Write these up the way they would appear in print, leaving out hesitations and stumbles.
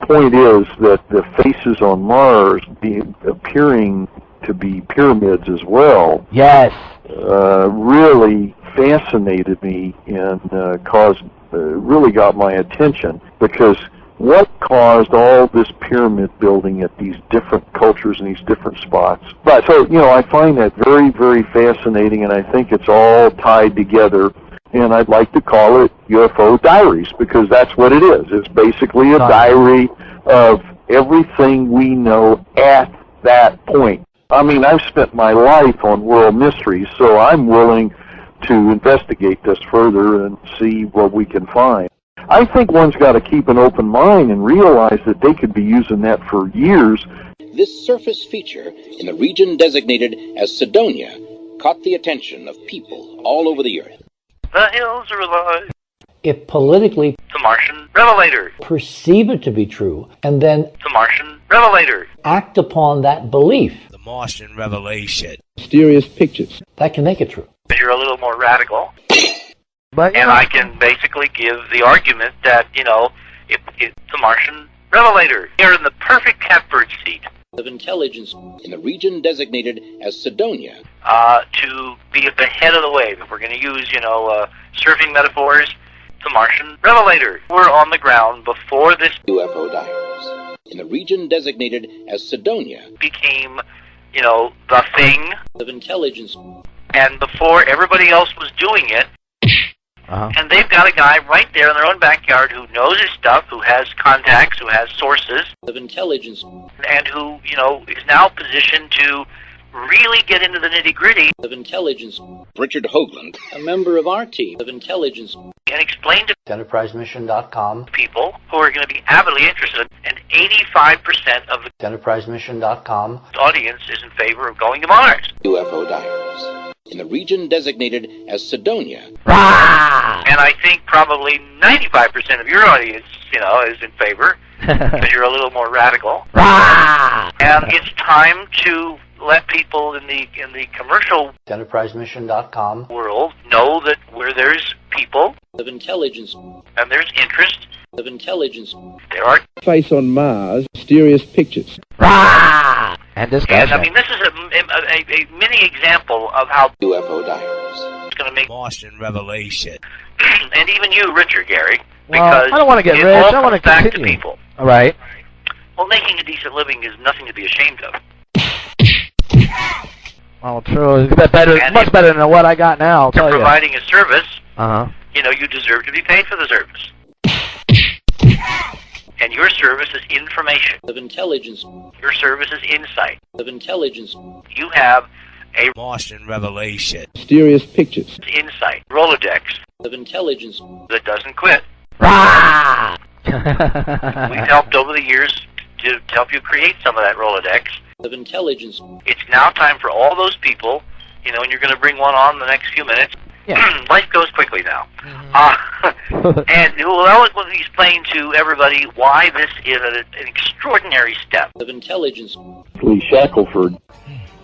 point is that the faces on Mars appearing to be pyramids as well. Yes. Really fascinated me and really got my attention, because what caused all this pyramid building at these different cultures and these different spots? But so, I find that very, very fascinating, and I think it's all tied together. And I'd like to call it UFO Diaries, because that's what it is. It's basically a diary of everything we know at that point. I mean, I've spent my life on world mysteries, so I'm willing to investigate this further and see what we can find. I think one's got to keep an open mind and realize that they could be using that for years. This surface feature in the region designated as Cydonia caught the attention of people all over the earth. The hills are alive. If politically The Martian Revelator. perceive it to be true, and then The Martian Revelator. act upon that belief, The Martian Revelation. Mysterious pictures. that can make it true. You're a little more radical. But And I can basically give the argument that, it's the Martian Revelator. You're in the perfect catbird seat Of intelligence in the region designated as Cydonia. to be at the head of the wave. If we're going to use, surfing metaphors, the Martian Revelator. We're on the ground before this UFO Diaries. In the region designated as Cydonia. became, the thing, Of intelligence. and before everybody else was doing it. And they've got a guy right there in their own backyard who knows his stuff, who has contacts, who has sources, Of intelligence. and who, is now positioned to really get into the nitty-gritty Of intelligence. Richard Hoagland, a member of our team of intelligence. and explain to EnterpriseMission.com, people who are going to be avidly interested. And 85% of the EnterpriseMission.com, audience is in favor of going to Mars. UFO Diaries. In the region designated as Cydonia. And I think probably 95% of your audience, is in favor, because you're a little more radical. And it's time to let people in the commercial EnterpriseMission.com, world know that where there's people Of intelligence. and there's interest, Of intelligence. there are. Face on Mars. Mysterious pictures. and discussion. And I mean, this is a mini example of how UFO Diaries. it's going to make, Martian Revelation. and even you, richer Gary, Well, because I don't want to get it rich. all I want to comes back to continue. people. All right. Well, making a decent living is nothing to be ashamed of. Oh, true. It's better, And much better than what I got now, I'll tell you. Providing a service, Uh-huh. you deserve to be paid for the service. And your service is information. Of intelligence. Your service is insight. Of intelligence. You have a Martian Revelation. Mysterious pictures. insight, Rolodex, Of intelligence. that doesn't quit. We've We've helped over the years to help you create some of that Rolodex. Of intelligence. It's now time for all those people, and you're going to bring one on in the next few minutes. Yeah. Life goes quickly now. And who will eloquently explain to everybody why this is an extraordinary step. Of intelligence. Lee Shackelford.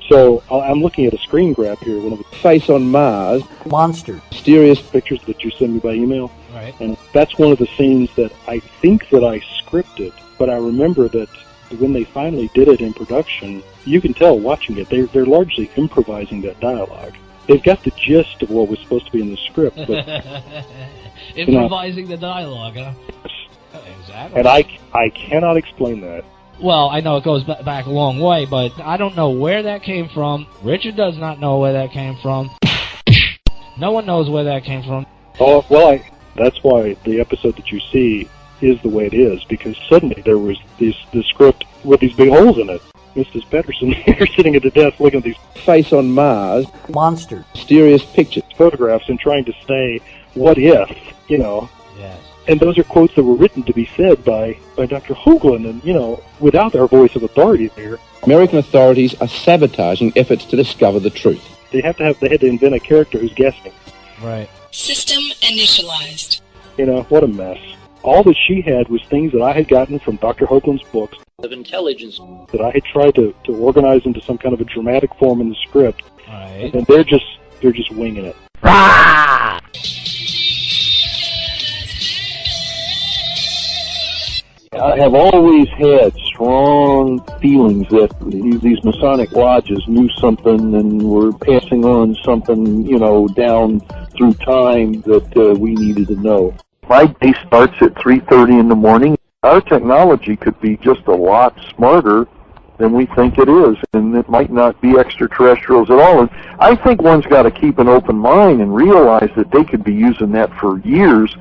So I'm looking at a screen grab here. One of the Face on Mars. Monster. Mysterious pictures that you sent me by email. Right. And that's one of the scenes that I think that I scripted, but I remember that when they finally did it in production, you can tell watching it, they're largely improvising that dialogue. They've got the gist of what was supposed to be in the script, but improvising the dialogue, huh? Exactly. and I cannot explain that. Well, I know it goes back a long way, but I don't know where that came from. Richard does not know where that came from. No one knows where that came from. Oh, well, that's why the episode that you see is the way it is, because suddenly there was this script with these big holes in it. Mrs. Pedersen here sitting at the desk looking at these Face on Mars. Monster. Mysterious pictures. photographs and trying to say, what if, Yes. And those are quotes that were written to be said by Dr. Hoagland, and, without our voice of authority there. American authorities are sabotaging efforts to discover the truth. They had to invent a character who's guessing. Right. System initialized. What a mess. All that she had was things that I had gotten from Dr. Hoagland's books Of intelligence. that I had tried to organize into some kind of a dramatic form in the script. Right. And they're just winging it. I have always had strong feelings that these Masonic lodges knew something and were passing on something, down through time that we needed to know. My day starts at 3:30 in the morning. Our technology could be just a lot smarter than we think it is, and it might not be extraterrestrials at all. And I think one's got to keep an open mind and realize that they could be using that for years.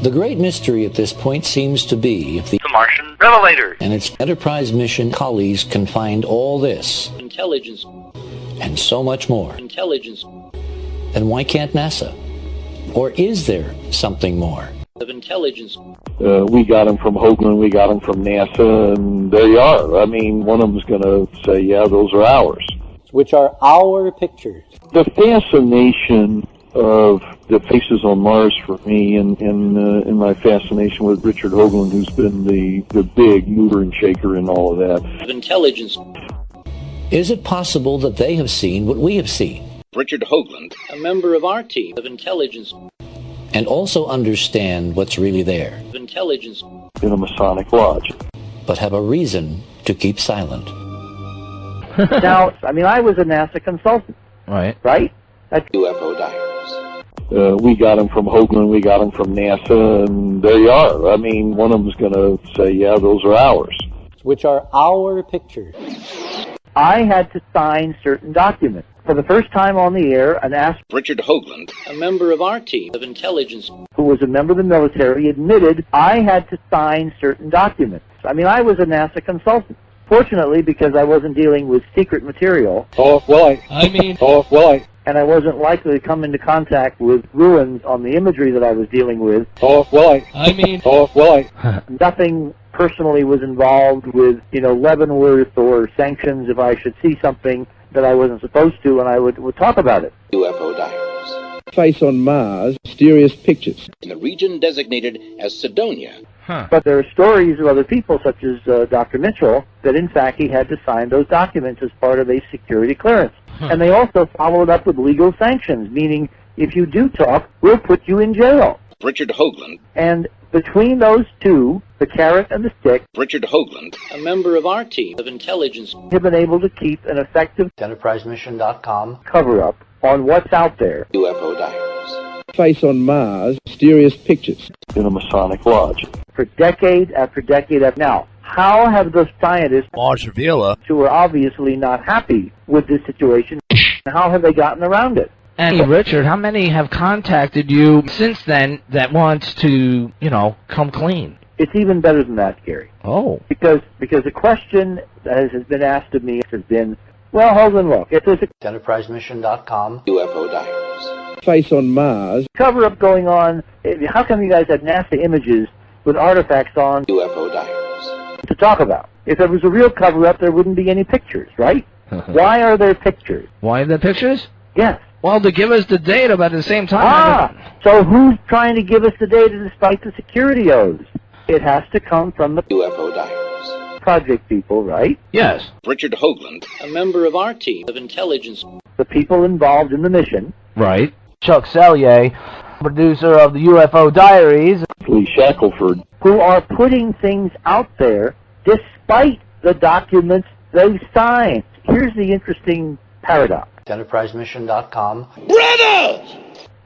The great mystery at this point seems to be if the Martian Revelator and its Enterprise mission colleagues can find all this Intelligence. and so much more, Intelligence. then why can't NASA? Or is there something more? Of intelligence. We got them from Hoagland, we got them from NASA, and there you are. I mean, one of them's going to say, yeah, those are ours. Which are our pictures. The fascination of the faces on Mars for me, and in my fascination with Richard Hoagland, who's been the big mover and shaker in all of that. Of intelligence. Is it possible that they have seen what we have seen? Richard Hoagland, a member of our team of intelligence. And also understand what's really there. Of intelligence. In a Masonic lodge. But have a reason to keep silent. Now, I was a NASA consultant. Right. Right? That's UFO Diaries. We got them from Hoagland, we got them from NASA, and there you are. I mean, one of them's going to say, yeah, those are ours. Which are our pictures. I had to sign certain documents. For the first time on the air, an astronaut, Richard Hoagland, a member of our team of intelligence, who was a member of the military, admitted I had to sign certain documents. I was a NASA consultant. Fortunately, because I wasn't dealing with secret material. And I wasn't likely to come into contact with ruins on the imagery that I was dealing with. Nothing personally was involved with, Leavenworth or sanctions if I should see something that I wasn't supposed to, and I would talk about it. UFO Diaries. Face on Mars, mysterious pictures. In the region designated as Sidonia. But there are stories of other people, such as Dr. Mitchell, that in fact he had to sign those documents as part of a security clearance. And they also followed up with legal sanctions, meaning if you do talk, we'll put you in jail. Richard Hoagland. And between those two, the carrot and the stick, Richard Hoagland, a member of our team of intelligence, have been able to keep an effective EnterpriseMission.com cover-up on what's out there. UFO Diaries. Face on Mars, mysterious pictures. In a Masonic lodge. For decade after decade after. Now, how have those scientists, Mars Revealer, who are obviously not happy with this situation, how have they gotten around it? And Richard, how many have contacted you since then that want to, come clean? It's even better than that, Gary. Oh. Because the question that has been asked of me has been, well, hold on, look, if there's a EnterpriseMission.com UFO Diaries. Face on Mars. cover-up going on, how come you guys have NASA images with artifacts on UFO Diaries. to talk about? If there was a real cover-up, there wouldn't be any pictures, right? Why are there pictures? Why the pictures? Yes. Well, to give us the data, but at the same time... So who's trying to give us the data despite the security oaths? It has to come from the UFO Diaries. project people, right? Yes. Richard Hoagland, a member of our team of intelligence. The people involved in the mission. Right. Chuck Selye, producer of the UFO Diaries. Lee Shackelford. Who are putting things out there despite the documents they signed. Here's the interesting paradox. EnterpriseMission.com Brother!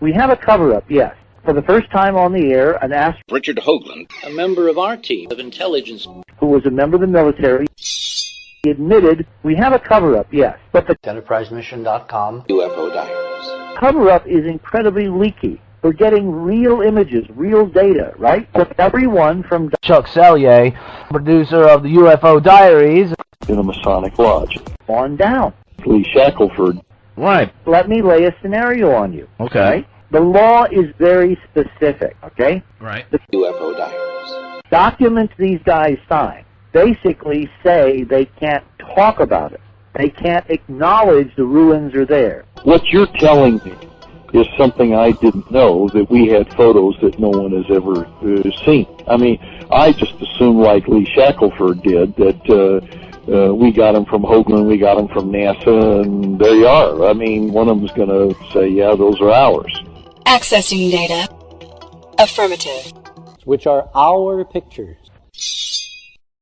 We have a cover-up, yes. For the first time on the air, an astronaut, Richard Hoagland, a member of our team of intelligence, who was a member of the military, he admitted, we have a cover-up, yes. But the EnterpriseMission.com UFO Diaries. cover-up is incredibly leaky. We're getting real images, real data, right? So everyone from Chuck Selye, producer of the UFO Diaries. In a Masonic lodge. on down. Lee Shackelford. Right. Let me lay a scenario on you. Okay. Right? The law is very specific, okay? Right. The UFO Diaries. documents these guys sign basically say they can't talk about it. They can't acknowledge the ruins are there. What you're telling me is something I didn't know, that we had photos that no one has ever seen. I mean, I just assumed, like Lee Shackelford did, that we got them from Hoagland, we got them from NASA, and there you are. I mean, one of them's going to say, yeah, those are ours. Accessing data. Affirmative. Which are our pictures.